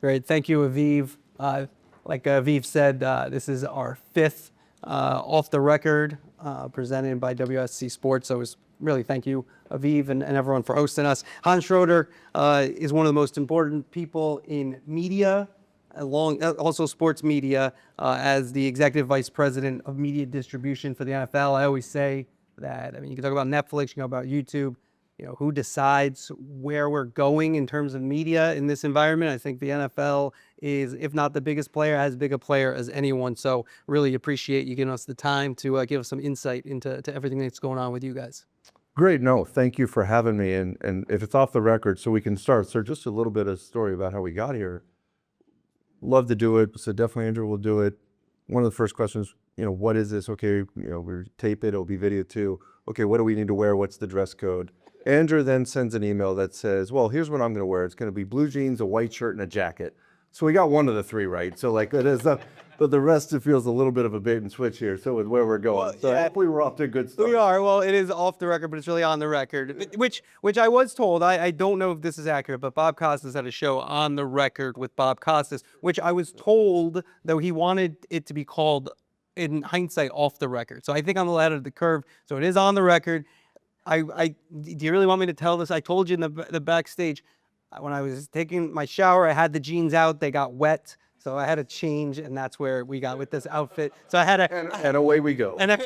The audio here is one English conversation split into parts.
Great. Thank you, Aviv. Like Aviv said, this is our fifth off the record presented by WSC Sports. So it was really thank you, Aviv, and everyone for hosting us. Hans Schroeder is one of the most important people in media, also sports media, as the executive vice president of media distribution for the NFL. I always say that, I mean, you can talk about Netflix, you can talk about YouTube. Who decides where we're going in terms of media in this environment? I think the NFL is, if not the biggest player, as big a player as anyone. So really appreciate you giving us the time to give us some insight into everything that's going on with you guys. Great. No, thank you for having me. And if it's off the record, so we can start. So just a little bit of story about how we got here. Love to do it. So definitely Andrew will do it. One of the first questions, what is this? Okay, we tape it. It'll be video too. Okay, what do we need to wear? What's the dress code? Andrew then sends an email that says, well, here's what I'm going to wear. It's going to be blue jeans, a white shirt, and a jacket. So we got one of the three right. So like it is up, but the rest it feels a little bit of a bait and switch here. So with where we're going, Well, so yeah. hopefully we're off to a good start. We are. Well, it is off the record, but it's really on the record, which I was told. I don't know if this is accurate, but Bob Costas had a show On the Record with Bob Costas, which I was told, though he wanted it to be called, in hindsight, Off the Record. So I think I'm a little ahead of the curve. So it is on the record. Do you really want me to tell this? I told you in the backstage, when I was taking my shower, I had the jeans out. They got wet. So I had to change, and that's where we got with this outfit. So I had to, And away we go. and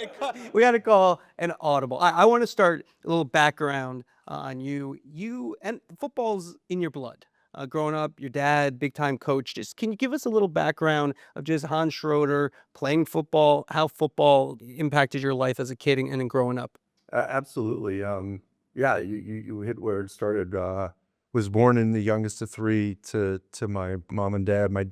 we had to call an audible. I want to start a little background on you. You and football's in your blood. Growing up, your dad, big time coach. Just can you give us a little background of just Hans Schroeder playing football, how football impacted your life as a kid and growing up? Absolutely. Yeah, you hit where it started. Was born in the youngest of three to my mom and dad. My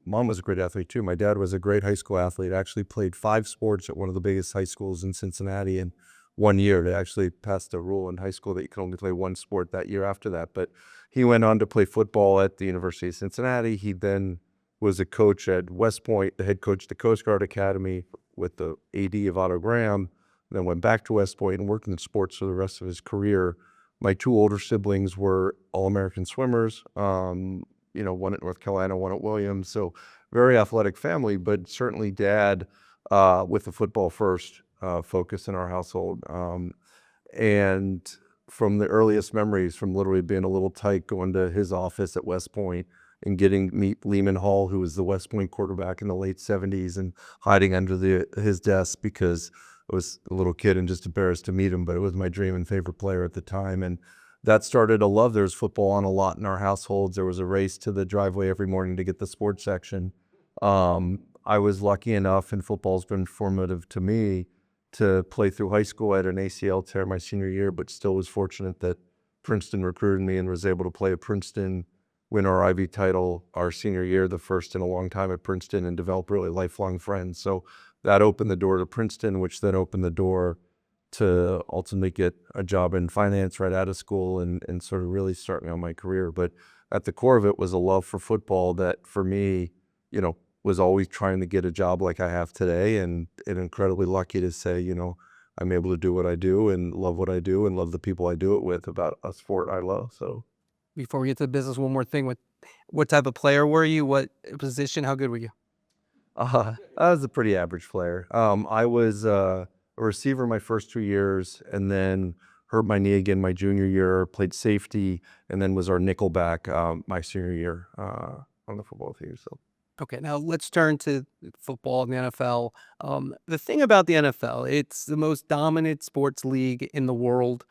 mom was a great athlete too. My dad was a great high school athlete. Actually played 5 sports at one of the biggest high schools in Cincinnati in 1 year. They actually passed a rule in high school that you could only play 1 sport that year after that. But he went on to play football at the University of Cincinnati. He then was a coach at West Point, the head coach at the Coast Guard Academy with the AD of Otto Graham, then went back to West Point and worked in sports for the rest of his career. My 2 older siblings were All-American swimmers, one at North Carolina, one at Williams. So very athletic family, but certainly dad with the football first focus in our household. And from the earliest memories, from literally being a little tyke, going to his office at West Point and getting to meet Lehman Hall, who was the West Point quarterback in the late 70s, and hiding under his desk because I was a little kid and just embarrassed to meet him, but it was my dream and favorite player at the time. And that started a love. There was football on a lot in our households. There was a race to the driveway every morning to get the sports section. I was lucky enough, and football's been formative to me, to play through high school. I had an ACL tear my senior year, but still was fortunate that Princeton recruited me and was able to play at Princeton, win our Ivy title our senior year, the first in a long time at Princeton, and develop really lifelong friends. So that opened the door to Princeton, which then opened the door to ultimately get a job in finance right out of school and sort of really start me on my career. But at the core of it was a love for football that for me, was always trying to get a job like I have today, and incredibly lucky to say, I'm able to do what I do and love what I do and love the people I do it with about a sport I love. So Before we get to the business, one more thing. What type of player were you? What position? How good were you? I was a pretty average player. I was a receiver my first 2 years, and then hurt my knee again my junior year, played safety, and then was our nickelback my senior year on the football team. So. Okay, now let's turn to football and the NFL. The thing about the NFL, it's the most dominant sports league in the world.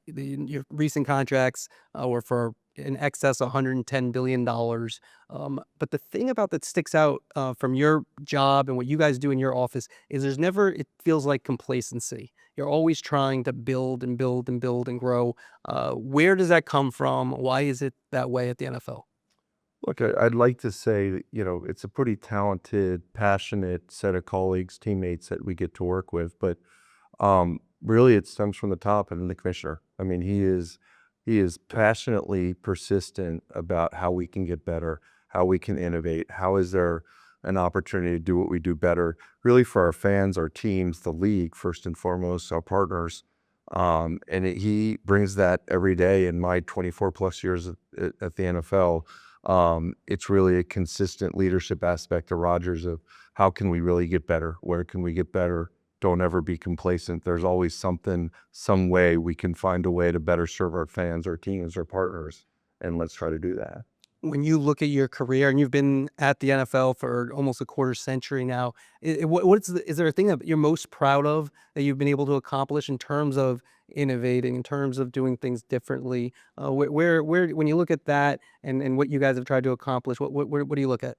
Your recent contracts were for in excess of $110 billion. But the thing about that sticks out from your job and what you guys do in your office is there's never, it feels like complacency. You're always trying to build and build and build and grow. Where does that come from? Why is it that way at the NFL? Look, I'd like to say that, it's a pretty talented, passionate set of colleagues, teammates that we get to work with, but really it stems from the top and the commissioner. I mean, he is passionately persistent about how we can get better, how we can innovate, how is there an opportunity to do what we do better, really for our fans, our teams, the league, first and foremost, our partners. He brings that every day in my 24 plus years at the NFL. It's really a consistent leadership aspect of Rogers of how can we really get better? Where can we get better? Don't ever be complacent. There's always something, some way we can find a way to better serve our fans, our teams, our partners, and let's try to do that. When you look at your career, and you've been at the NFL for almost a quarter century now, is there a thing that you're most proud of that you've been able to accomplish in terms of innovating, in terms of doing things differently? Where when you look at that and what you guys have tried to accomplish, what do you look at?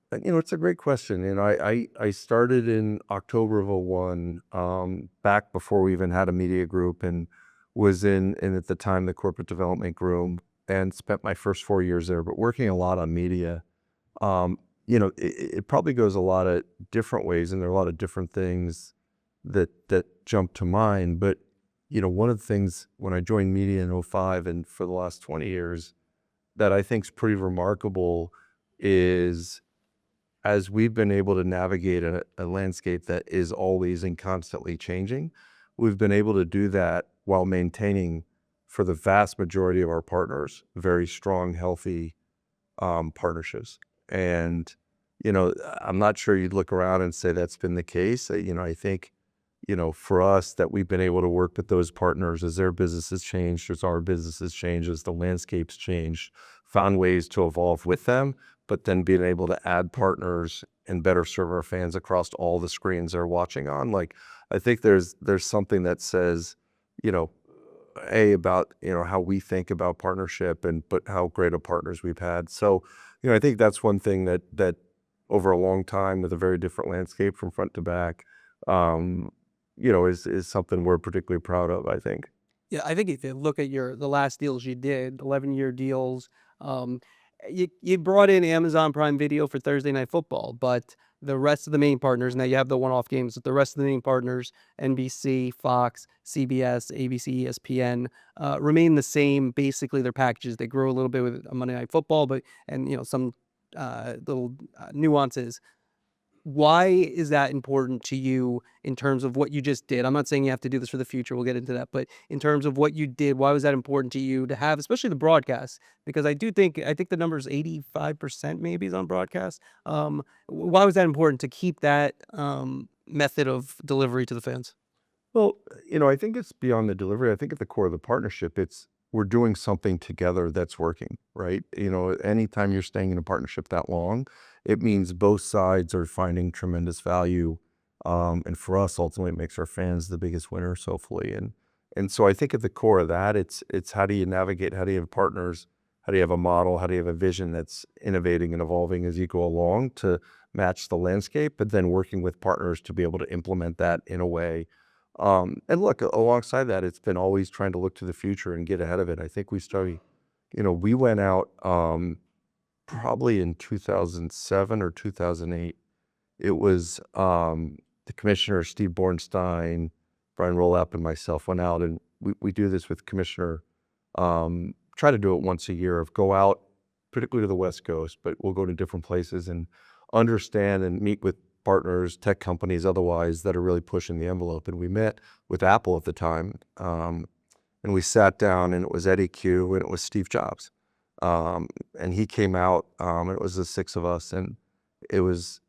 It's a great question. I started in October of '01, back before we even had a media group, and was in at the time the corporate development group, and spent my first 4 years there, but working a lot on media. It probably goes a lot of different ways, and there are a lot of different things that jump to mind. But one of the things when I joined media in '05 and for the last 20 years that I think is pretty remarkable is as we've been able to navigate a landscape that is always and constantly changing, we've been able to do that while maintaining, for the vast majority of our partners, very strong, healthy partnerships. And, I'm not sure you'd look around and say that's been the case. I think, for us that we've been able to work with those partners as their business has changed, as our business has changed, as the landscape's changed, found ways to evolve with them, but then being able to add partners and better serve our fans across all the screens they're watching on. Like, I think there's something that says, you know, about, how we think about partnership but how great of partners we've had. So, I think that's one thing that over a long time with a very different landscape from front to back, is something we're particularly proud of, I think. Yeah, I think if you look at the last deals you did, 11-year deals, um, you brought in Amazon Prime Video for Thursday Night Football, but the rest of the main partners, now you have the one-off games, but the rest of the main partners, NBC, Fox, CBS, ABC, ESPN, remain the same. Basically, their packages, they grow a little bit with Monday Night Football, but some little nuances. Why is that important to you in terms of what you just did? I'm not saying you have to do this for the future. We'll get into that. But in terms of what you did, why was that important to you to have, especially the broadcast? Because I think the number is 85% maybe is on broadcast. Why was that important to keep that method of delivery to the fans? Well, I think it's beyond the delivery. I think at the core of the partnership, it's we're doing something together that's working, right? Anytime you're staying in a partnership that long, it means both sides are finding tremendous value. And for us, ultimately, it makes our fans the biggest winners, hopefully. And so I think at the core of that, it's how do you navigate, how do you have partners, how do you have a model, how do you have a vision that's innovating and evolving as you go along to match the landscape, but then working with partners to be able to implement that in a way and look, alongside that, it's been always trying to look to the future and get ahead of it. I think we went out probably in 2007 or 2008. It was the commissioner, Steve Bornstein, Brian Rolapp, and myself went out, and we do this with commissioner, try to do it once a year of go out, particularly to the West Coast, but we'll go to different places and understand and meet with partners, tech companies, otherwise that are really pushing the envelope. And we met with Apple at the time, and we sat down, and it was Eddie Q and it was Steve Jobs, and he came out, and it was the six of us, and it was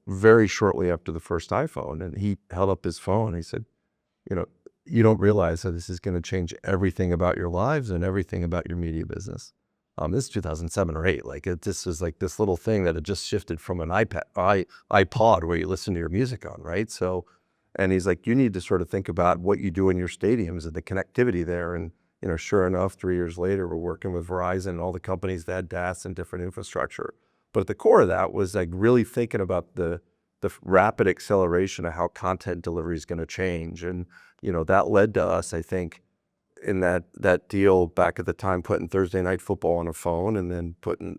very shortly after the first iPhone, and he held up his phone. And he said, you don't realize that this is going to change everything about your lives and everything about your media business. This is 2007 or 8. This was like this little thing that had just shifted from an iPod where you listen to your music on, right? So, and he's like, you need to sort of think about what you do in your stadiums and the connectivity there. And, sure enough, 3 years later, we're working with Verizon and all the companies that had DAS and different infrastructure. But at the core of that was like really thinking about the rapid acceleration of how content delivery is going to change. And, that led to us, I think, in that deal back at the time, putting Thursday Night Football on a phone, and then putting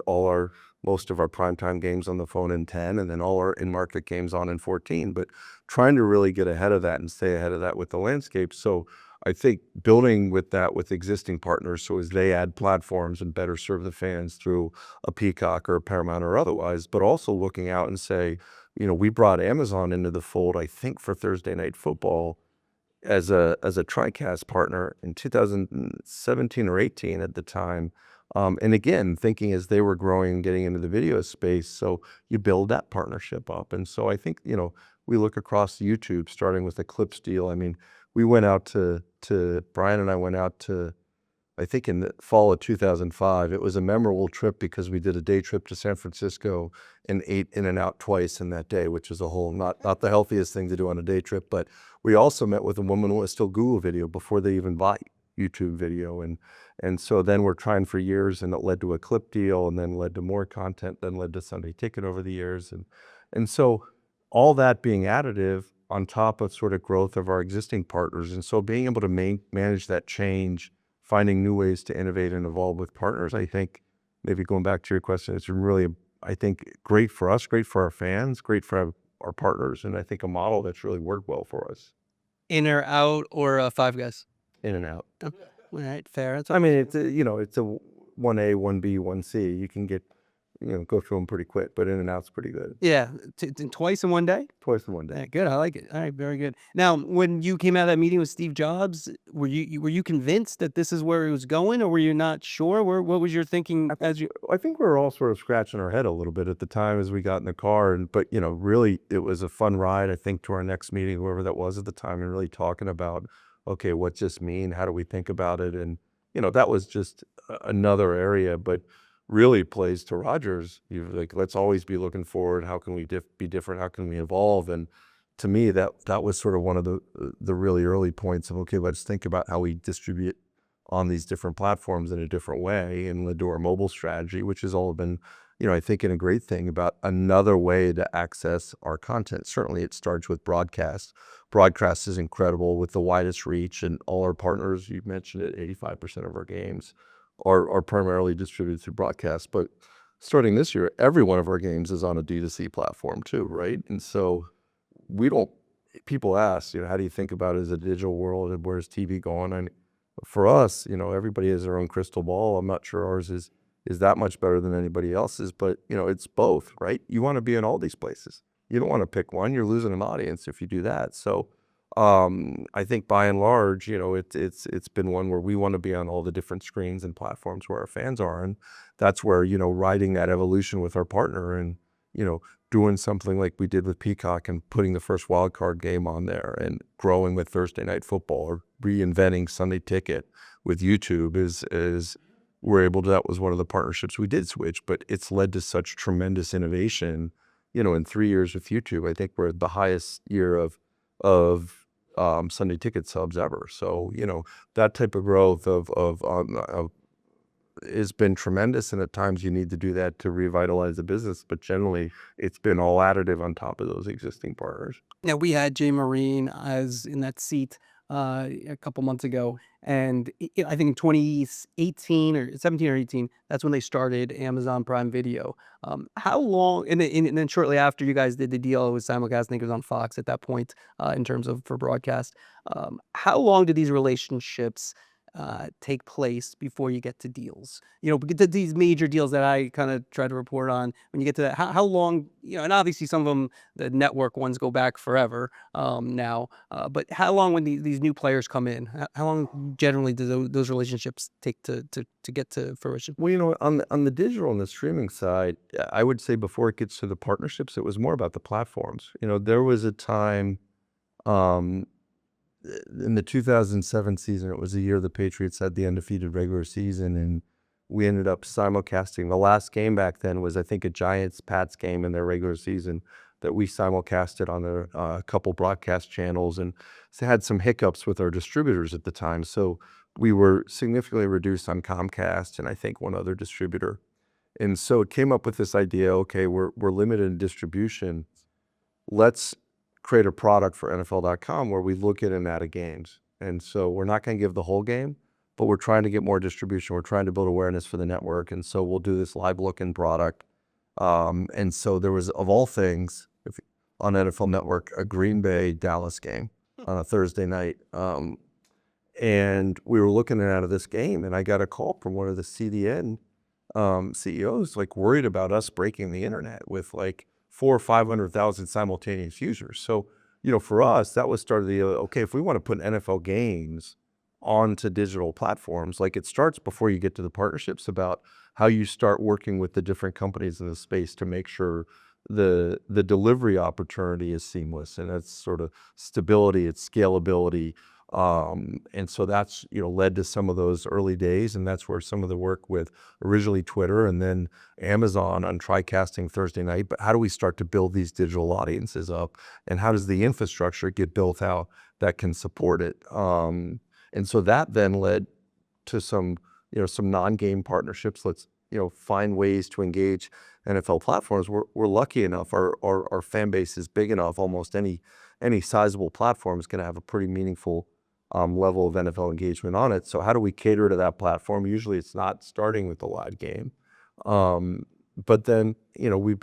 most of our primetime games on the phone in 10, and then all our in-market games on in 14, but trying to really get ahead of that and stay ahead of that with the landscape. So I think building with that with existing partners, so as they add platforms and better serve the fans through a Peacock or a Paramount or otherwise, but also looking out and say, we brought Amazon into the fold, I think, for Thursday Night Football as a TriCast partner in 2017 or 18 at the time, And again, thinking as they were growing and getting into the video space, so you build that partnership up. And so I think, we look across YouTube, starting with the Clips deal. I mean, we went out to Brian and I went out to, I think in the fall of 2005. It was a memorable trip because we did a day trip to San Francisco and ate In and Out twice in that day, which was a whole not the healthiest thing to do on a day trip. But we also met with a woman who was still Google Video before they even bought YouTube Video, and so then we're trying for years, and it led to a clip deal, and then led to more content, then led to Sunday Ticket over the years, and so all that being additive on top of sort of growth of our existing partners, and so being able to manage that change, finding new ways to innovate and evolve with partners. I think maybe going back to your question, it's really, I think, great for us, great for our fans, great for our partners, and I think a model that's really worked well for us. In or out or Five Guys? In and Out. Oh, all right, fair. That's I mean, it's it's a 1A, 1B, 1C. You can get, go through them pretty quick, but In and Out's pretty good. yeah, twice in one day. Twice in one day. Yeah, good. I like it. All right, very good. Now, when you came out of that meeting with Steve Jobs, were you convinced that this is where he was going, or were you not sure? What was your thinking as you? I think we were all sort of scratching our head a little bit at the time as we got in the car, but really it was a fun ride. I think to our next meeting, whoever that was at the time, and really talking about, okay, what's this mean? How do we think about it? And that was just another area, but really plays to Rogers. You're like, let's always be looking forward. How can we be different? How can we evolve? And to me, that was sort of one of the really early points of, okay, let's think about how we distribute on these different platforms in a different way, and led to our mobile strategy, which has all been, I think, a great thing about another way to access our content. Certainly it starts with broadcast. Broadcast is incredible with the widest reach, and all our partners, you mentioned it, 85% of our games are primarily distributed through broadcast. But starting this year, every one of our games is on a D2C platform too, right? And so people ask, how do you think about it as a digital world, and where's TV going? And for us, everybody has their own crystal ball. I'm not sure ours is that much better than anybody else's, but it's both, right? You want to be in all these places. You don't want to pick one. You're losing an audience if you do that. So I think by and large, it's been one where we want to be on all the different screens and platforms where our fans are, and that's where riding that evolution with our partner, and doing something like we did with Peacock and putting the first wild card game on there, and growing with Thursday Night Football, or reinventing Sunday Ticket with YouTube is we're able to. That was one of the partnerships we did switch, but it's led to such tremendous innovation. In 3 years with YouTube, I think we're at the highest year of Sunday Ticket subs ever. So that type of growth of has been tremendous, and at times you need to do that to revitalize the business, but generally it's been all additive on top of those existing partners. Now, we had Jay Marine as in that seat a couple months ago, and I think in 2018 or 17 or 18, that's when they started Amazon Prime Video. How long? And then shortly after you guys did the deal, it was simulcast. I think it was on Fox at that point in terms of for broadcast. How long did these relationships take place before you get to deals? Because these major deals that I kind of try to report on, when you get to that, how long, and obviously some of them, the network ones go back forever now, but how long when these new players come in, how long generally do those relationships take to get to fruition? Well, on the digital and the streaming side, I would say before it gets to the partnerships, it was more about the platforms. There was a time, in the 2007 season, it was the year the Patriots had the undefeated regular season, and we ended up simulcasting. The last game back then was, I think, a Giants-Pats game in their regular season that we simulcasted on a couple broadcast channels, and had some hiccups with our distributors at the time. So we were significantly reduced on Comcast and I think one other distributor. And so it came up with this idea, okay, we're limited in distribution. Let's create a product for NFL.com where we look at and out of games. And so we're not going to give the whole game, but we're trying to get more distribution. We're trying to build awareness for the network. And so we'll do this live looking product. And so there was, of all things, on NFL Network, a Green Bay Dallas game on a Thursday night. And we were looking out of this game, and I got a call from one of the CDN CEOs, like worried about us breaking the internet with like 400,000 or 500,000 simultaneous users. So, for us, that was started the, okay, if we want to put NFL games onto digital platforms. Like, it starts before you get to the partnerships about how you start working with the different companies in the space to make sure the delivery opportunity is seamless, and that's sort of stability, it's scalability. And so that's, led to some of those early days, and that's where some of the work with originally Twitter and then Amazon on TriCasting Thursday night. But how do we start to build these digital audiences up, and how does the infrastructure get built out that can support it? And so that then led to some non-game partnerships. Let's, find ways to engage NFL platforms. We're lucky enough, our fan base is big enough, almost any sizable platform is going to have a pretty meaningful level of NFL engagement on it. So how do we cater to that platform? Usually it's not starting with the live game. But then, we've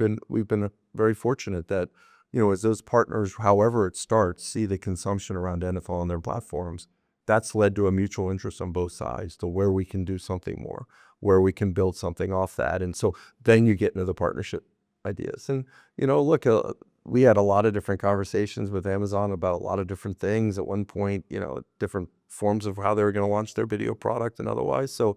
been very fortunate that, as those partners, however it starts, see the consumption around NFL on their platforms, that's led to a mutual interest on both sides to where we can do something more, where we can build something off that. And so then you get into the partnership ideas. And, look, we had a lot of different conversations with Amazon about a lot of different things at one point, different forms of how they were going to launch their video product and otherwise. So,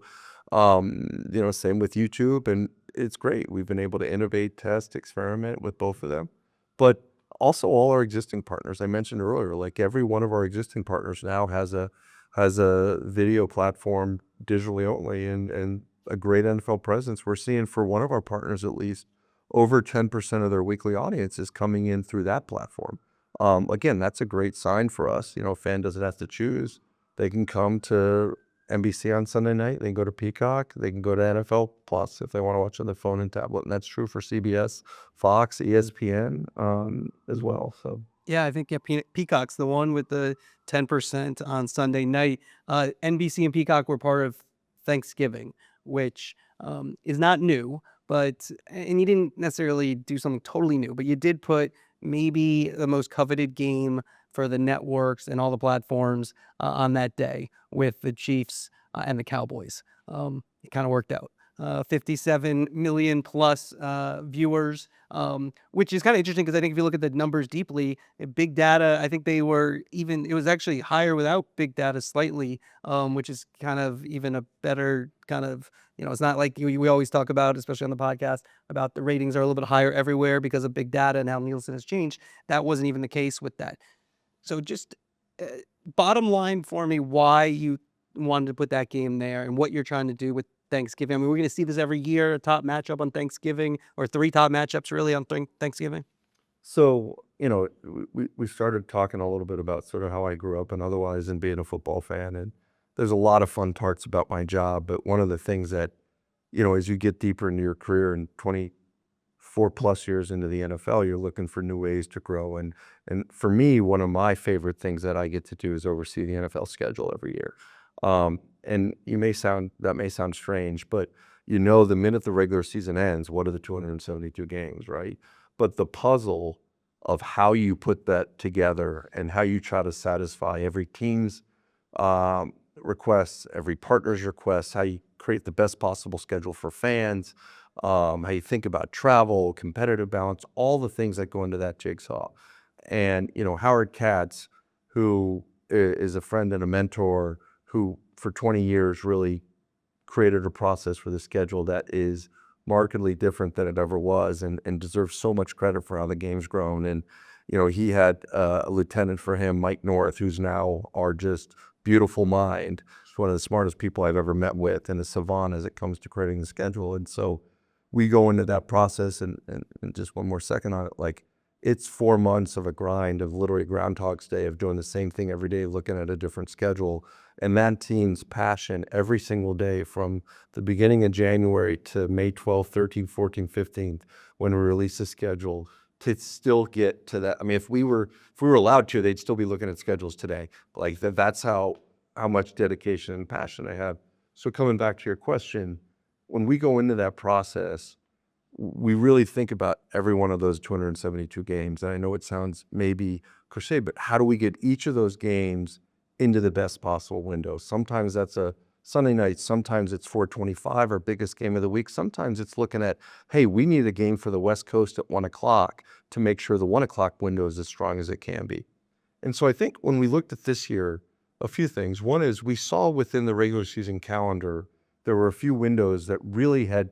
same with YouTube. And it's great. We've been able to innovate, test, experiment with both of them. But also all our existing partners, I mentioned earlier, like every one of our existing partners now has a video platform digitally only and a great NFL presence. We're seeing, for one of our partners at least, over 10% of their weekly audience is coming in through that platform. Again, that's a great sign for us. A fan doesn't have to choose. They can come to NBC on Sunday night. They can go to Peacock. They can go to NFL Plus if they want to watch on their phone and tablet. And that's true for CBS, Fox, ESPN as well. So Yeah, I think Peacock's the one with the 10% on Sunday night. NBC and Peacock were part of Thanksgiving, which is not new, and you didn't necessarily do something totally new, but you did put maybe the most coveted game for the networks and all the platforms on that day with the Chiefs and the Cowboys. It kind of worked out. 57 million plus viewers, which is kind of interesting because I think if you look at the numbers deeply, big data, I think it was actually higher without big data slightly, which is kind of even a better kind of, it's not like we always talk about, especially on the podcast, about the ratings are a little bit higher everywhere because of big data and how Nielsen has changed. That wasn't even the case with that. So just bottom line for me, why you wanted to put that game there and what you're trying to do with Thanksgiving. I mean, we're going to see this every year, a top matchup on Thanksgiving, or 3 top matchups really on Thanksgiving. So, we started talking a little bit about sort of how I grew up and otherwise, and being a football fan. And there's a lot of fun parts about my job. But one of the things that, as you get deeper into your career and 24 plus years into the NFL, you're looking for new ways to grow. And for me, one of my favorite things that I get to do is oversee the NFL schedule every year. And that may sound strange, but the minute the regular season ends, what are the 272 games, right? But the puzzle of how you put that together and how you try to satisfy every team's requests, every partner's requests, how you create the best possible schedule for fans, how you think about travel, competitive balance, all the things that go into that jigsaw. And, Howard Katz, who is a friend and a mentor, who for 20 years really created a process for the schedule that is markedly different than it ever was, and deserves so much credit for how the game's grown. And, he had a lieutenant for him, Mike North, who's now our just beautiful mind. He's one of the smartest people I've ever met with, and a savant as it comes to creating the schedule. And so we go into that process, and just one more second on it, like, it's 4 months of a grind of literally Groundhog's Day of doing the same thing every day, looking at a different schedule. And that team's passion every single day from the beginning of January to May 12th, 13th, 14th, 15th, when we release the schedule, to still get to that. I mean, if we were allowed to, they'd still be looking at schedules today. Like that's how much dedication and passion I have. So coming back to your question, when we go into that process, we really think about every one of those 272 games. And I know it sounds maybe cliche, but how do we get each of those games into the best possible window? Sometimes that's a Sunday night. Sometimes it's 425, our biggest game of the week. Sometimes it's looking at, hey, we need a game for the West Coast at 1 o'clock to make sure the 1 o'clock window is as strong as it can be. And so I think when we looked at this year, a few things. One is we saw within the regular season calendar, there were a few windows that really had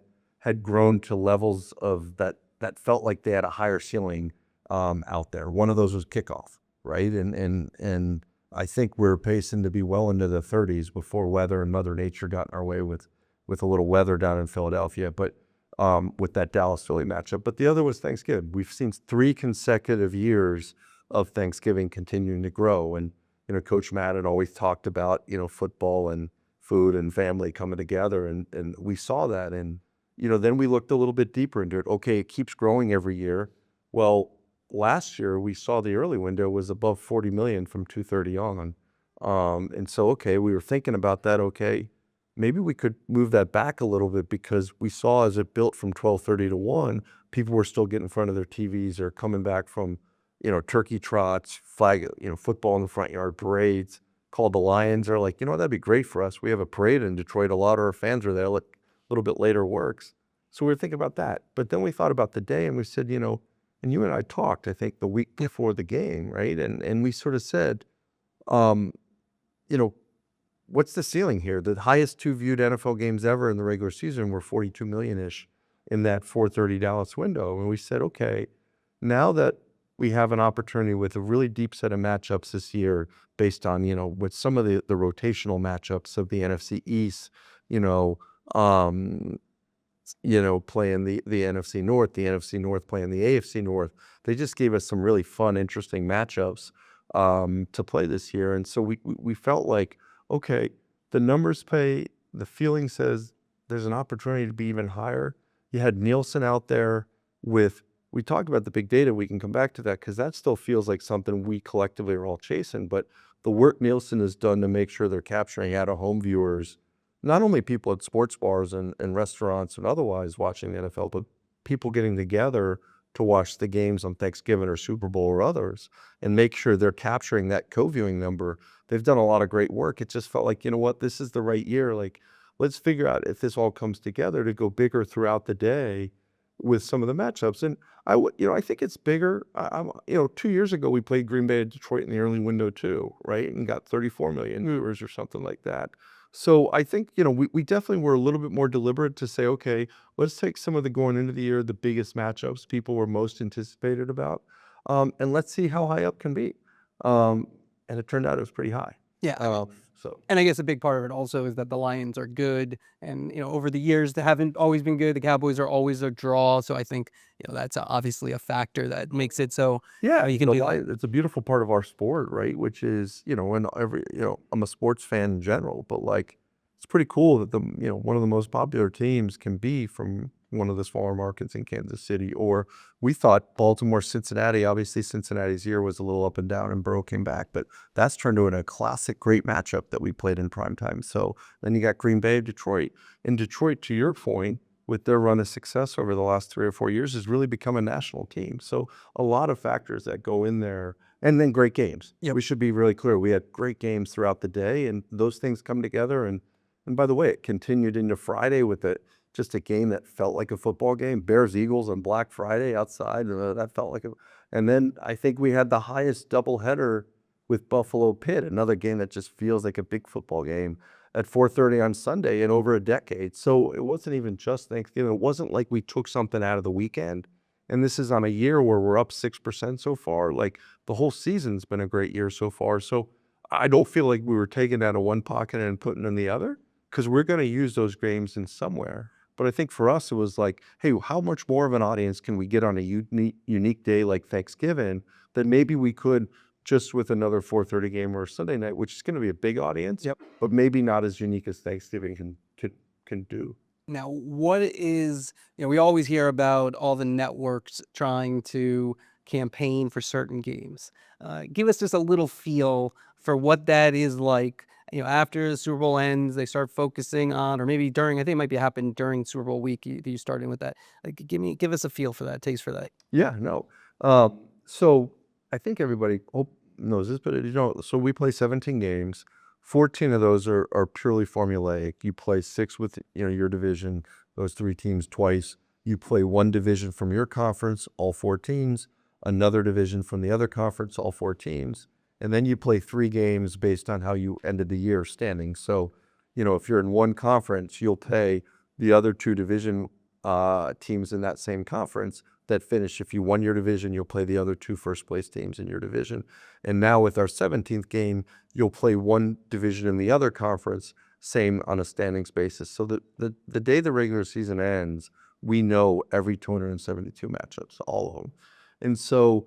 grown to levels of that felt like they had a higher ceiling out there. One of those was kickoff, right? And I think we're pacing to be well into the 30s before weather and Mother Nature got in our way with a little weather down in Philadelphia, but with that Dallas-Philly matchup. But the other was Thanksgiving. We've seen 3 consecutive years of Thanksgiving continuing to grow. And, Coach Matt had always talked about, football and food and family coming together. And we saw that. And, then we looked a little bit deeper into it. Okay, it keeps growing every year. Well, last year we saw the early window was above 40 million from 230 on. And so, okay, we were thinking about that. Okay, maybe we could move that back a little bit because we saw as it built from 12:30 to 1, people were still getting in front of their TVs or coming back from, turkey trots, flag, football in the front yard, parades, called the Lions. They're like, that'd be great for us. We have a parade in Detroit. A lot of our fans are there. A little bit later works. So we were thinking about that. But then we thought about the day and we said, and you and I talked, I think, the week before the game, right? And we sort of said, what's the ceiling here? The highest 2 viewed NFL games ever in the regular season were 42 million-ish in that 4:30 Dallas window. And we said, okay, now that we have an opportunity with a really deep set of matchups this year based on, with some of the rotational matchups of the NFC East, playing the NFC North playing the AFC North. They just gave us some really fun, interesting matchups to play this year. And so we felt like, okay, the numbers pay, the feeling says there's an opportunity to be even higher. You had Nielsen out there we talked about the big data, we can come back to that because that still feels like something we collectively are all chasing, but the work Nielsen has done to make sure they're capturing out-of-home viewers, not only people at sports bars and restaurants and otherwise watching the NFL, but people getting together to watch the games on Thanksgiving or Super Bowl or others and make sure they're capturing that co-viewing number. They've done a lot of great work. It just felt like, this is the right year. Like, let's figure out if this all comes together to go bigger throughout the day with some of the matchups. And I think it's bigger. 2 years ago, we played Green Bay at Detroit in the early window too, right? And got 34 million viewers or something like that. So I think, we definitely were a little bit more deliberate to say, okay, let's take some of the going into the year, the biggest matchups people were most anticipated about, and let's see how high up can be. And it turned out it was pretty high. Yeah. So And I guess a big part of it also is that the Lions are good, and over the years they haven't always been good. The Cowboys are always a draw, so I think that's obviously a factor that makes it so. yeah, You can be like, it's a beautiful part of our sport, right? Which is, and I'm a sports fan in general, but like, it's pretty cool that one of the most popular teams can be from one of the smaller markets in Kansas City. Or we thought Baltimore, Cincinnati. Obviously, Cincinnati's year was a little up and down, and Burrow came back, but that's turned into a classic, great matchup that we played in primetime. So then you got Green Bay, Detroit. In Detroit, to your point, with their run of success over the last 3 or 4 years, has really become a national team. So a lot of factors that go in there, and then great games. Yep. We should be really clear. We had great games throughout the day, and those things come together. And by the way, it continued into Friday with just a game that felt like a football game. Bears-Eagles on Black Friday outside. That felt like and then I think we had the highest doubleheader with Buffalo-Pitt, another game that just feels like a big football game at 4:30 on Sunday in over a decade. So it wasn't even just Thanksgiving. It wasn't like we took something out of the weekend. And this is on a year where we're up 6% so far. Like, the whole season's been a great year so far. So I don't feel like we were taking out of one pocket and putting in the other, because we're going to use those games in somewhere. But I think for us, it was like, hey, how much more of an audience can we get on a unique day like Thanksgiving that maybe we could just with another 4:30 game or a Sunday night, which is going to be a big audience, Yep. but maybe not as unique as Thanksgiving can do. Now, what is, we always hear about all the networks trying to campaign for certain games. Give us just a little feel for what that is like. After the Super Bowl ends, they start focusing on, or maybe during, I think it might be happening during Super Bowl week, you starting with that. Like, give us a feel for that, taste for that. Yeah, no. So I think everybody knows this, but so we play 17 games. 14 of those are purely formulaic. You play 6 with your division, those 3 teams twice. You play one division from your conference, all 4 teams, another division from the other conference, all 4 teams. and then you play 3 games based on how you ended the year standing. So, if you're in one conference, you'll play the other 2 division teams in that same conference that finish. If you won your division, you'll play the other 2 first place teams in your division. And now with our 17th game, you'll play one division in the other conference, same on a standings basis. So the day the regular season ends, we know every 272 matchups, all of them. And so,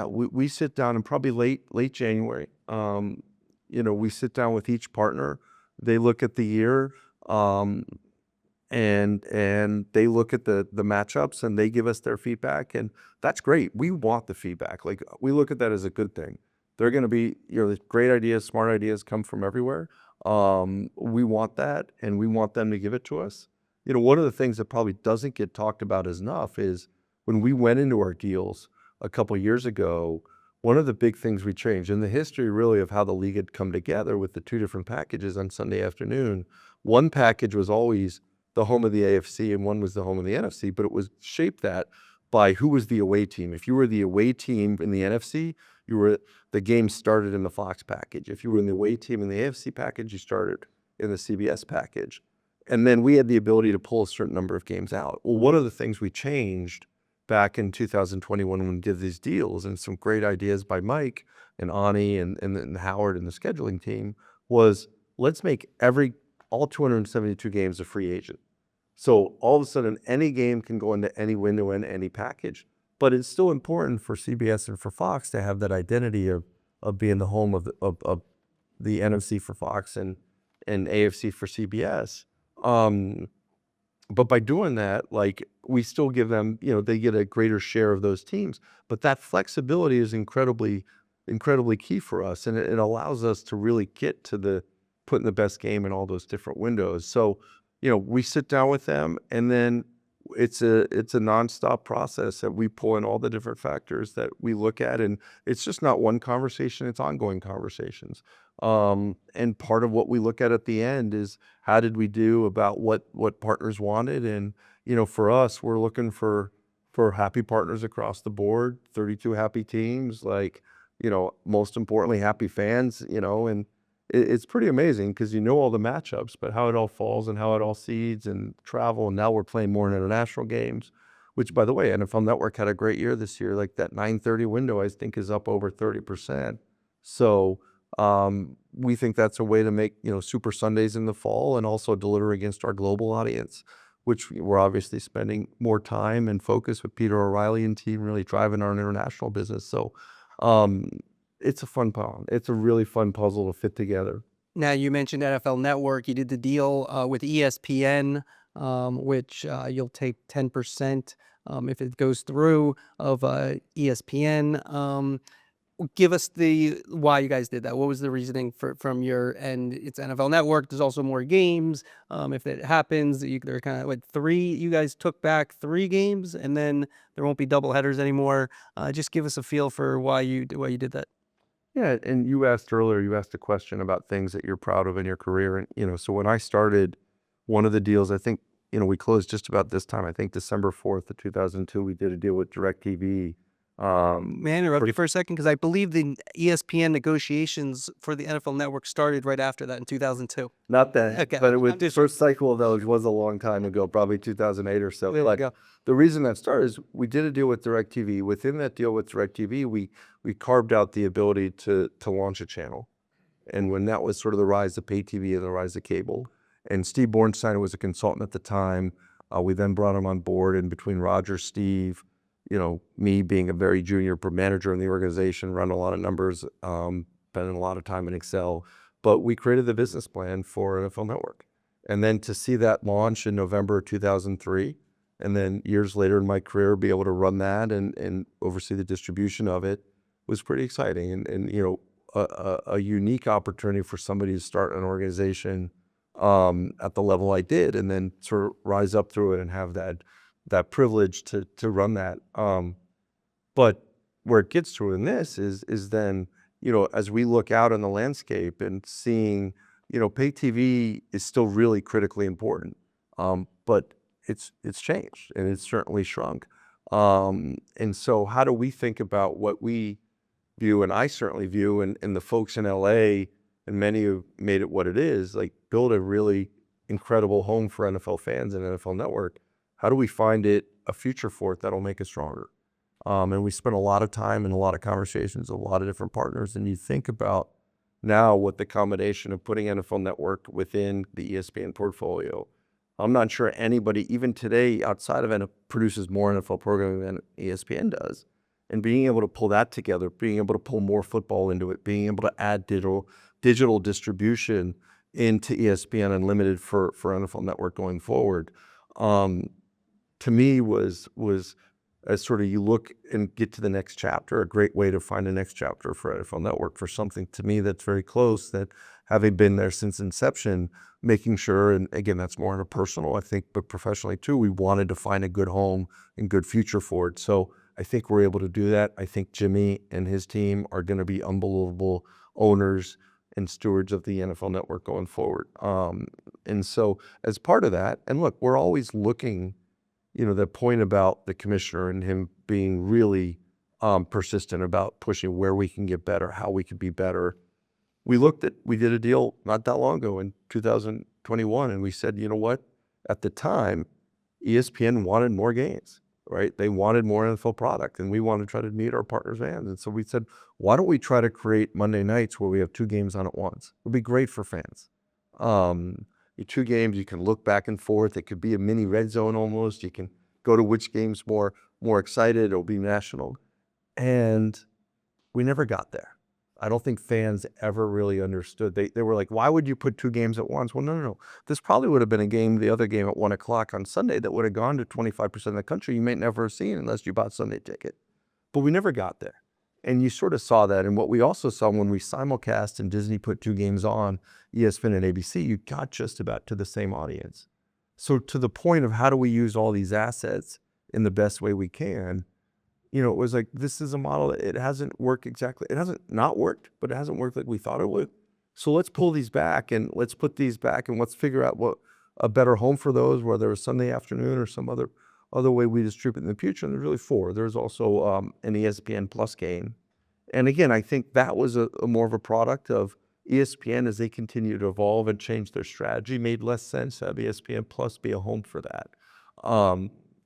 we sit down, and probably late January, we sit down with each partner. They look at the year, and they look at the matchups, and they give us their feedback, and that's great. We want the feedback. Like, we look at that as a good thing. They're going to be, great ideas, smart ideas come from everywhere. We want that, and we want them to give it to us. One of the things that probably doesn't get talked about as enough is when we went into our deals a couple years ago, one of the big things we changed in the history really of how the league had come together with the 2 different packages on Sunday afternoon. One package was always the home of the AFC and one was the home of the NFC, but it was shaped that by who was the away team. If you were the away team in the NFC, the game started in the Fox package. If you were in the away team in the AFC package, you started in the CBS package. And then we had the ability to pull a certain number of games out. Well, one of the things we changed back in 2021 when we did these deals, and some great ideas by Mike and Ani and Howard and the scheduling team, was let's make all 272 games a free agent. So all of a sudden, any game can go into any window in any package. But it's still important for CBS and for Fox to have that identity of being the home of the NFC for Fox and AFC for CBS. But by doing that, like, we still give them, they get a greater share of those teams. But that flexibility is incredibly key for us, and it allows us to really get to putting the best game in all those different windows. So, we sit down with them, and then it's a nonstop process that we pull in all the different factors that we look at, and it's just not one conversation, it's ongoing conversations. And part of what we look at the end is how did we do about what partners wanted. And, for us, we're looking for happy partners across the board, 32 happy teams, like, most importantly, happy fans, and it's pretty amazing because all the matchups, but how it all falls and how it all seeds and travel. And now we're playing more international games, which, by the way, NFL Network had a great year this year. Like, that 9:30 window, I think, is up over 30%. So we think that's a way to make, Super Sundays in the fall and also deliver against our global audience, which we're obviously spending more time and focus with Peter O'Reilly and team really driving our international business. So it's a fun puzzle. It's a really fun puzzle to fit together. Now, you mentioned NFL Network. You did the deal with ESPN, which you'll take 10% if it goes through of ESPN. Give us why you guys did that. What was the reasoning from your end? It's NFL Network. There's also more games. If it happens, there are kind of 3. You guys took back 3 games, and then there won't be double headers anymore. Just give us a feel for why you did that. Yeah, and you asked a question about things that you're proud of in your career. And, so when I started, one of the deals, I think, we closed just about this time, I think December 4th of 2002, we did a deal with DirecTV. May I interrupt you for a second? Because I believe the ESPN negotiations for the NFL Network started right after that in 2002. Not that, Okay. but the first cycle of those was a long time ago, probably 2008 or so. There we go. The reason that started is we did a deal with DirecTV. Within that deal with DirecTV, we carved out the ability to launch a channel. And when that was sort of the rise of pay TV and the rise of cable, and Steve Bornstein was a consultant at the time, we then brought him on board, and between Roger, Steve, me being a very junior manager in the organization, run a lot of numbers, spending a lot of time in Excel, but we created the business plan for NFL Network. And then to see that launch in November of 2003, and then years later in my career, be able to run that and oversee the distribution of it was pretty exciting. And a unique opportunity for somebody to start an organization at the level I did, and then sort of rise up through it and have that privilege to run that. But where it gets to in this is then, as we look out in the landscape and seeing, pay TV is still really critically important. But it's changed, and it's certainly shrunk. And so how do we think about what we view, and I certainly view, and the folks in LA, and many have made it what it is, like build a really incredible home for NFL fans and NFL Network. How do we find it a future for it that'll make it stronger? And we spent a lot of time and a lot of conversations, a lot of different partners. And you think about now what the combination of putting NFL Network within the ESPN portfolio. I'm not sure anybody, even today, outside of NFL, produces more NFL programming than ESPN does. And being able to pull that together, being able to pull more football into it, being able to add digital distribution into ESPN Unlimited for NFL Network going forward, to me was as sort of you look and get to the next chapter, a great way to find the next chapter for NFL Network, for something to me that's very close, that having been there since inception, making sure, and again, that's more in a personal, I think, but professionally too, we wanted to find a good home and good future for it. So I think we're able to do that. I think Jimmy and his team are going to be unbelievable owners and stewards of the NFL Network going forward. And so as part of that, and look, we're always looking, the point about the commissioner and him being really persistent about pushing where we can get better, how we could be better. We did a deal not that long ago in 2021, and we said, you know what? At the time, ESPN wanted more games, right? They wanted more NFL product, and we wanted to try to meet our partners' fans. And so we said, why don't we try to create Monday nights where we have 2 games on at once? It would be great for fans. 2 games, you can look back and forth. It could be a mini red zone almost. You can go to which game's more excited. It'll be national. And we never got there. I don't think fans ever really understood. They were like, why would you put 2 games at once? Well, no. This probably would have been the other game at 1 o'clock on Sunday that would have gone to 25% of the country you may never have seen unless you bought Sunday ticket. But we never got there. And you sort of saw that. And what we also saw when we simulcast and Disney put 2 games on, ESPN and ABC, you got just about to the same audience. So to the point of how do we use all these assets in the best way we can, it was like, this is a model that it hasn't worked exactly. It hasn't not worked, but it hasn't worked like we thought it would. So let's pull these back and let's put these back and let's figure out what a better home for those, whether it's Sunday afternoon or some other way we distribute in the future. And there's really 4. There's also an ESPN Plus game. And again, I think that was a more of a product of ESPN as they continue to evolve and change their strategy. Made less sense to have ESPN Plus be a home for that.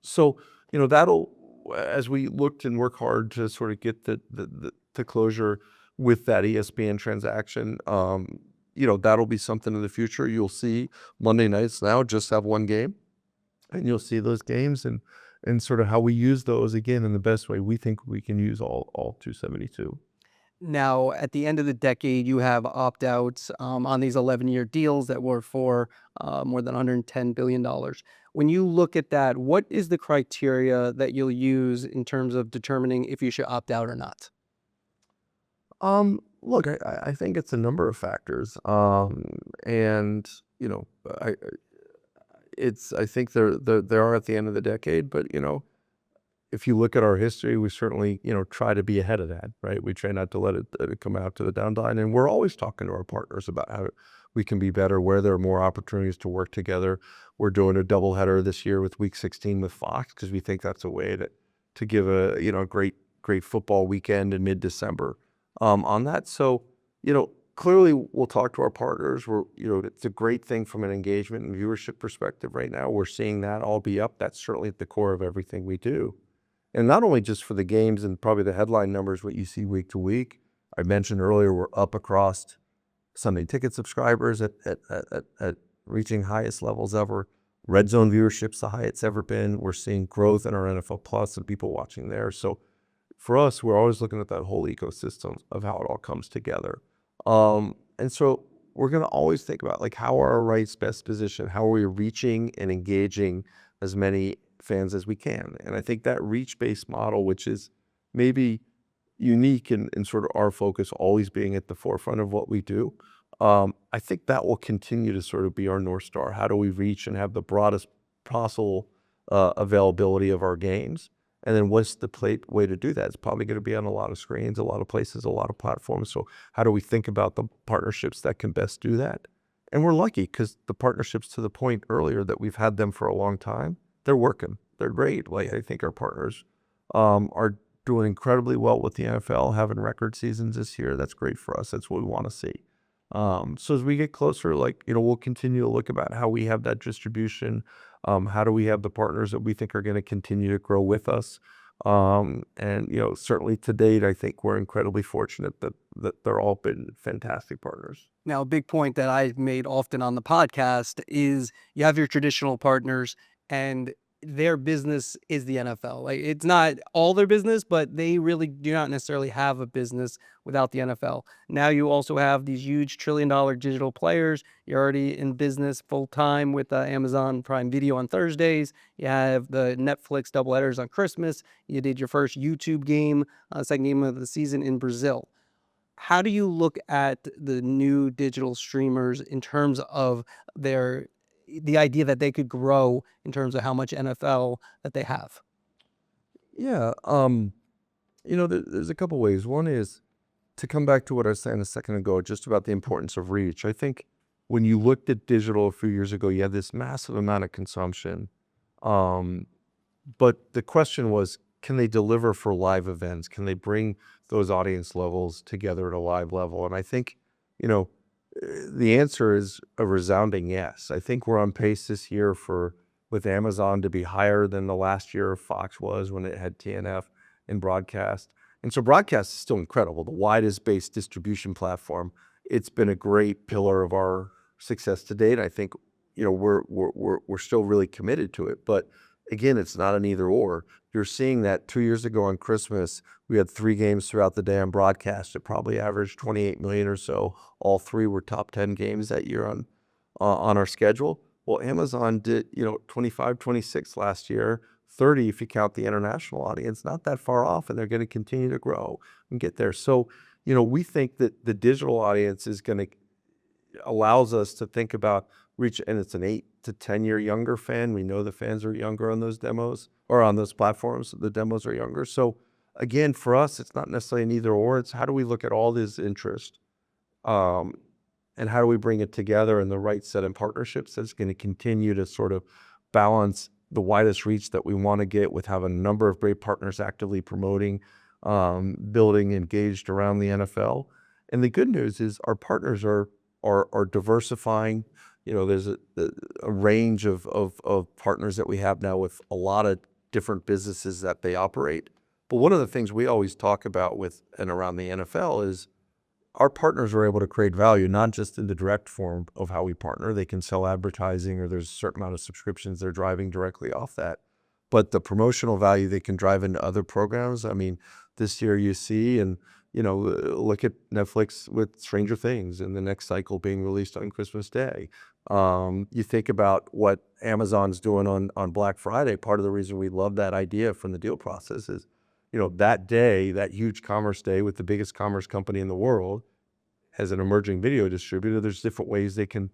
So, that'll, as we looked and work hard to sort of get the closure with that ESPN transaction, that'll be something in the future. You'll see Monday nights now just have 1 game, and you'll see those games and sort of how we use those again in the best way we think we can use all 272. Now, at the end of the decade, you have opt-outs on these 11-year deals that were for more than $110 billion. When you look at that, what is the criteria that you'll use in terms of determining if you should opt out or not? Look, I think it's a number of factors. And, I think they are at the end of the decade, but, if you look at our history, we certainly, try to be ahead of that, right? We try not to let it come out to the downtime. And we're always talking to our partners about how we can be better, where there are more opportunities to work together. We're doing a doubleheader this year with Week 16 with Fox because we think that's a way to give a great football weekend in mid-December on that. So, clearly we'll talk to our partners. It's a great thing from an engagement and viewership perspective right now. We're seeing that all be up. That's certainly at the core of everything we do. And not only just for the games and probably the headline numbers, what you see week to week. I mentioned earlier, we're up across Sunday ticket subscribers at reaching highest levels ever. Red Zone viewership's the highest it's ever been. We're seeing growth in our NFL Plus and people watching there. So for us, we're always looking at that whole ecosystem of how it all comes together. And so we're going to always think about, like, how are our rights best positioned? How are we reaching and engaging as many fans as we can? And I think that reach-based model, which is maybe unique in sort of our focus always being at the forefront of what we do, I think that will continue to sort of be our North Star. How do we reach and have the broadest possible availability of our games? And then what's the way to do that? It's probably going to be on a lot of screens, a lot of places, a lot of platforms. So how do we think about the partnerships that can best do that? And we're lucky because the partnerships, to the point earlier that we've had them for a long time, they're working. They're great. Like, I think our partners are doing incredibly well with the NFL, having record seasons this year. That's great for us. That's what we want to see. So as we get closer, like, we'll continue to look about how we have that distribution. How do we have the partners that we think are going to continue to grow with us? And, certainly to date, I think we're incredibly fortunate that they're all been fantastic partners. Now, a big point that I've made often on the podcast is you have your traditional partners and their business is the NFL. Like, it's not all their business, but they really do not necessarily have a business without the NFL. Now you also have these huge trillion-dollar digital players. You're already in business full time with Amazon Prime Video on Thursdays. You have the Netflix doubleheaders on Christmas. You did your first YouTube game, second game of the season in Brazil. How do you look at the new digital streamers in terms of the idea that they could grow in terms of how much NFL that they have? Yeah. There's a couple ways. One is to come back to what I was saying a second ago, just about the importance of reach. I think when you looked at digital a few years ago, you had this massive amount of consumption. But the question was, can they deliver for live events? Can they bring those audience levels together at a live level? And I think, the answer is a resounding yes. I think we're on pace this year with Amazon to be higher than the last year Fox was when it had TNF in broadcast. And so broadcast is still incredible, the widest based distribution platform. It's been a great pillar of our success to date. I think, we're still really committed to it. But again, it's not an either or. You're seeing that 2 years ago on Christmas, we had 3 games throughout the day on broadcast. It probably averaged 28 million or so. All 3 were top 10 games that year on our schedule. Well, Amazon did, 25, 26 last year, 30 if you count the international audience, not that far off, and they're going to continue to grow and get there. So, we think that the digital audience allows us to think about reach, and it's an 8 to 10 year younger fan. We know the fans are younger on those demos or on those platforms. The demos are younger. So again, for us, it's not necessarily an either or. It's how do we look at all this interest, and how do we bring it together in the right set of partnerships that's going to continue to sort of balance the widest reach that we want to get with having a number of great partners actively promoting, building engaged around the NFL. And the good news is our partners are diversifying. There's a range of partners that we have now with a lot of different businesses that they operate. But one of the things we always talk about with and around the NFL is our partners are able to create value, not just in the direct form of how we partner. They can sell advertising, or there's a certain amount of subscriptions they're driving directly off that. But the promotional value they can drive into other programs. I mean, this year you see, and look at Netflix with Stranger Things and the next cycle being released on Christmas Day. You think about what Amazon's doing on Black Friday. Part of the reason we love that idea from the deal process is, that day, that huge commerce day with the biggest commerce company in the world, as an emerging video distributor, there's different ways they can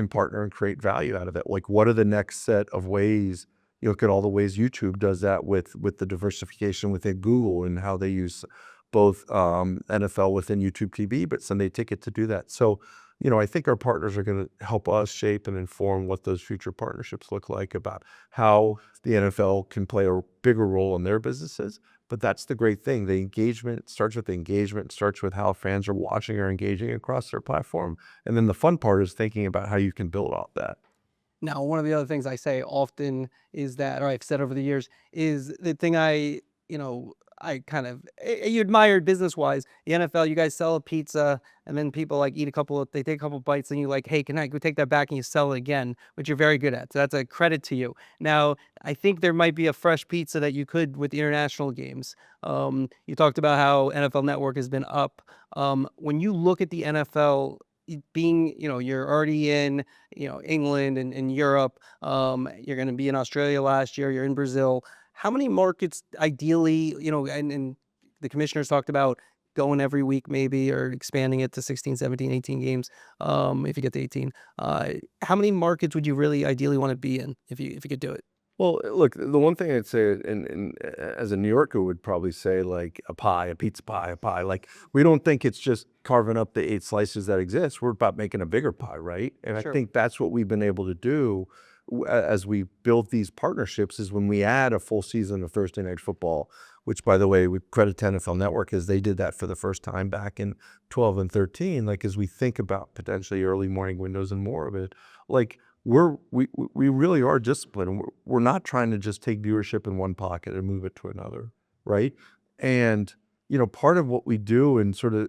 partner and create value out of it. Like, what are the next set of ways? You look at all the ways YouTube does that with the diversification within Google and how they use both NFL within YouTube TV, but Sunday Ticket to do that. So, I think our partners are going to help us shape and inform what those future partnerships look like, about how the NFL can play a bigger role in their businesses. But that's the great thing. The engagement starts with starts with how fans are watching or engaging across their platform. And then the fun part is thinking about how you can build off that. Now, one of the other things I say often is that, or I've said over the years, is the thing you admired business-wise, the NFL, you guys sell a pizza and then people they take a couple bites and you like, hey, can I go take that back, and you sell it again, which you're very good at. So that's a credit to you. Now, I think there might be a fresh pizza that you could with the international games. You talked about how NFL Network has been up. When you look at the NFL being, you're already in, England and Europe, you're going to be in Australia last year, you're in Brazil. How many markets ideally, and the commissioners talked about going every week maybe, or expanding it to 16, 17, 18 games, if you get to 18. How many markets would you really ideally want to be in if you could do it? Well, look, the one thing I'd say, and as a New Yorker would probably say, like a pizza pie, a pie. Like, we don't think it's just carving up the 8 slices that exist. We're about making a bigger pie, right? And Sure. I think that's what we've been able to do as we build these partnerships is when we add a full season of Thursday Night Football, which, by the way, we credit to NFL Network as they did that for the first time back in 12 and 13. Like, as we think about potentially early morning windows and more of it, like we really are disciplined. We're not trying to just take viewership in one pocket and move it to another, right? And part of what we do, and sort of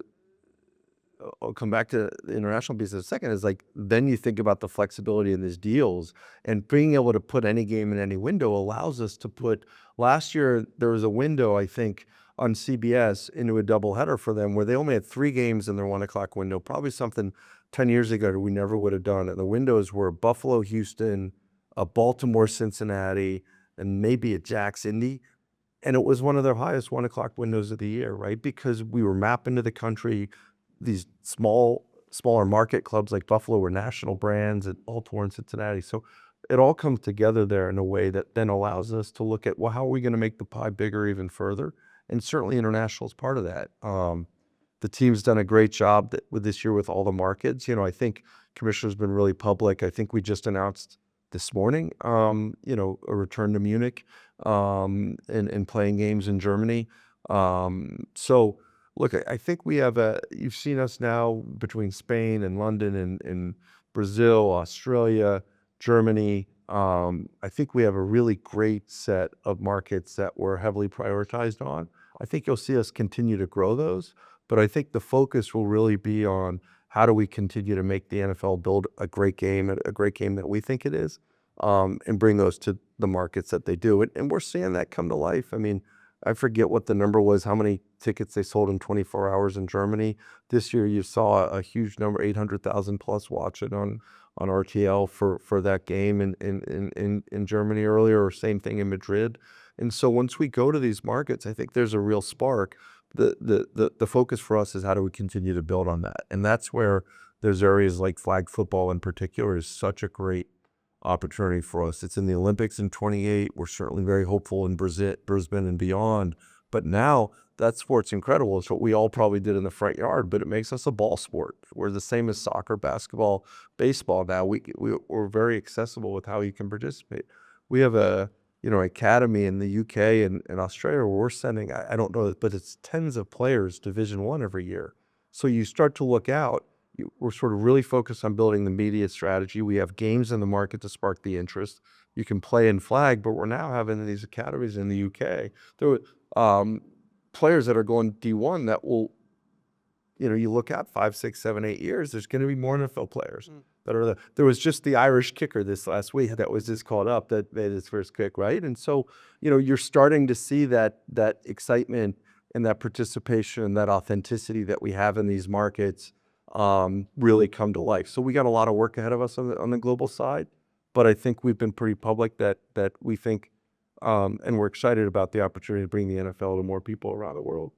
I'll come back to the international piece in a second, is like, then you think about the flexibility in these deals, and being able to put any game in any window allows us to put. Last year there was a window, I think, on CBS into a doubleheader for them where they only had 3 games in their 1 o'clock window, probably something 10 years ago that we never would have done. And the windows were Buffalo, Houston, a Baltimore, Cincinnati, and maybe a Jax, Indy. And it was one of their highest 1 o'clock windows of the year, right? Because we were mapping to the country. These smaller market clubs like Buffalo were national brands, and Baltimore and Cincinnati. So it all comes together there in a way that then allows us to look at, well, how are we going to make the pie bigger even further? And certainly international is part of that. The team's done a great job with this year with all the markets. I think Commissioner's been really public. I think we just announced this morning, a return to Munich, and playing games in Germany. So look, I think you've seen us now between Spain and London and Brazil, Australia, Germany. I think we have a really great set of markets that we're heavily prioritized on. I think you'll see us continue to grow those, but I think the focus will really be on how do we continue to make the NFL build a great game that we think it is, and bring those to the markets that they do. And we're seeing that come to life. I mean, I forget what the number was, how many tickets they sold in 24 hours in Germany. This year you saw a huge number, 800,000 plus watch it on RTL for that game in Germany earlier, or same thing in Madrid. And so once we go to these markets, I think there's a real spark. The focus for us is how do we continue to build on that? And that's where there's areas like flag football in particular is such a great opportunity for us. It's in the Olympics in 28. We're certainly very hopeful in Brisbane and beyond. But now that sport's incredible. It's what we all probably did in the front yard, but it makes us a ball sport. We're the same as soccer, basketball, baseball now. We're very accessible with how you can participate. We have a academy in the UK and Australia where we're sending, I don't know, but it's tens of players Division I every year. So you start to look out. We're sort of really focused on building the media strategy. We have games in the market to spark the interest. You can play in flag, but we're now having these academies in the UK. There were players that are going D1 that will, you look at 5, 6, 7, 8 years, there's going to be more NFL players that are there. There was just the Irish kicker this last week that was just called up that made his first kick, right? And so, you're starting to see that excitement and that participation and that authenticity that we have in these markets really come to life. So we got a lot of work ahead of us on the global side, but I think we've been pretty public that we think, and we're excited about the opportunity to bring the NFL to more people around the world.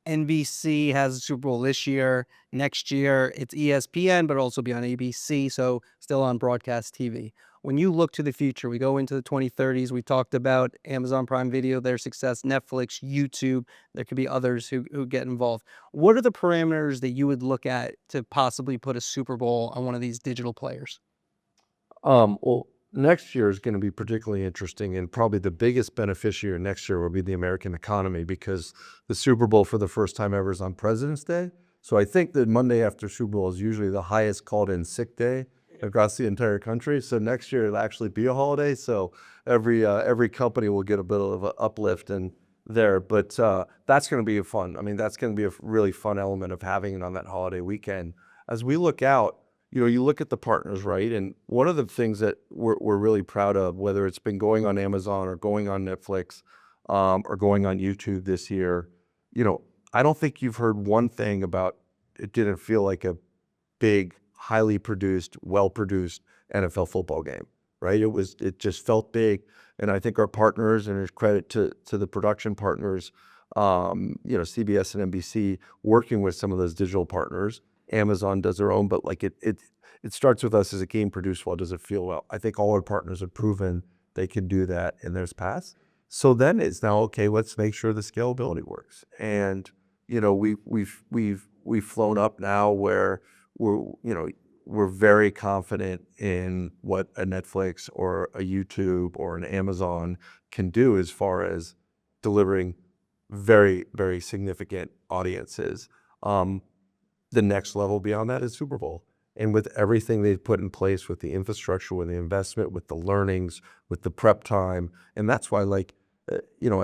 NBC has a Super Bowl this year. Next year, it's ESPN, but also be on ABC, so still on broadcast TV. When you look to the future, we go into the 2030s. We talked about Amazon Prime Video, their success, Netflix, YouTube. There could be others who get involved. What are the parameters that you would look at to possibly put a Super Bowl on one of these digital players? Well, next year is going to be particularly interesting, and probably the biggest beneficiary next year will be the American economy, because the Super Bowl for the first time ever is on President's Day. So I think that Monday after Super Bowl is usually the highest called in sick day across the entire country. So next year it'll actually be a holiday. So every company will get a bit of an uplift in there. But that's going to be fun. I mean, that's going to be a really fun element of having it on that holiday weekend. As we look out, you look at the partners, right? And one of the things that we're really proud of, whether it's been going on Amazon or going on Netflix, or going on YouTube this year, I don't think you've heard one thing about it didn't feel like a big, highly produced, well-produced NFL football game, right? It just felt big. And I think our partners, and there's credit to the production partners, CBS and NBC, working with some of those digital partners. Amazon does their own, but like it starts with us as a game produced well. Does it feel well? I think all our partners have proven they can do that in their past. So then it's now, okay, let's make sure the scalability works. And we've flown up now where we're we're very confident in what a Netflix or a YouTube or an Amazon can do as far as delivering very, very significant audiences. The next level beyond that is Super Bowl. And with everything they've put in place, with the infrastructure, with the investment, with the learnings, with the prep time, and that's why, like, being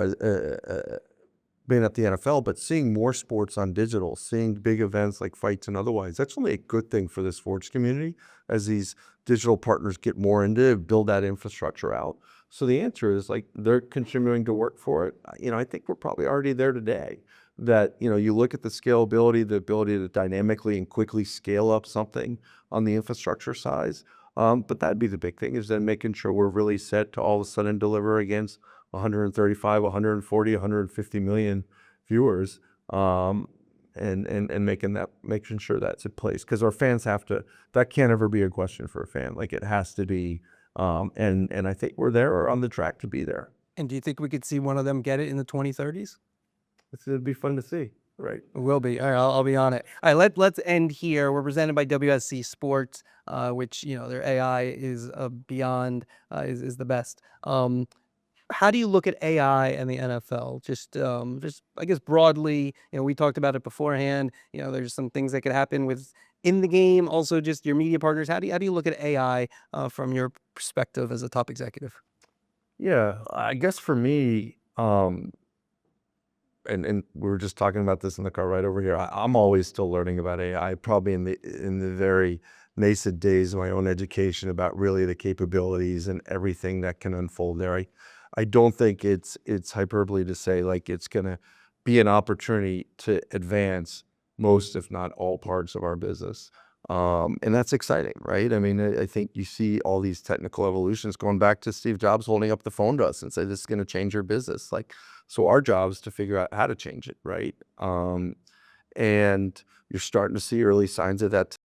at the NFL, but seeing more sports on digital, seeing big events like fights and otherwise, that's only a good thing for the sports community as these digital partners get more into build that infrastructure out. So the answer is, like, they're continuing to work for it. I think we're probably already there today. That, you look at the scalability, the ability to dynamically and quickly scale up something on the infrastructure size. But that'd be the big thing, is then making sure we're really set to all of a sudden deliver against 135, 140, 150 million viewers, and making sure that's in place, because our fans that can't ever be a question for a fan. Like, it has to be, and I think we're there or on the track to be there. And do you think we could see one of them get it in the 2030s? It'd be fun to see, right? It will be. All right, I'll be on it. All right, let's end here. We're presented by WSC Sports, which, their AI is beyond, is the best. How do you look at AI and the NFL? Just I guess broadly, we talked about it beforehand. There's some things that could happen in the game. Also, just your media partners. How do you look at AI from your perspective as a top executive? Yeah, I guess for me, and we were just talking about this in the car right over here. I'm always still learning about AI, probably in the very nascent days of my own education about really the capabilities and everything that can unfold there. I don't think it's hyperbole to say, like, it's gonna be an opportunity to advance most, if not all, parts of our business. And that's exciting, right? I mean, I think you see all these technical evolutions going back to Steve Jobs holding up the phone to us and say, this is going to change your business. Like, so our job is to figure out how to change it, right? And you're starting to see early signs of that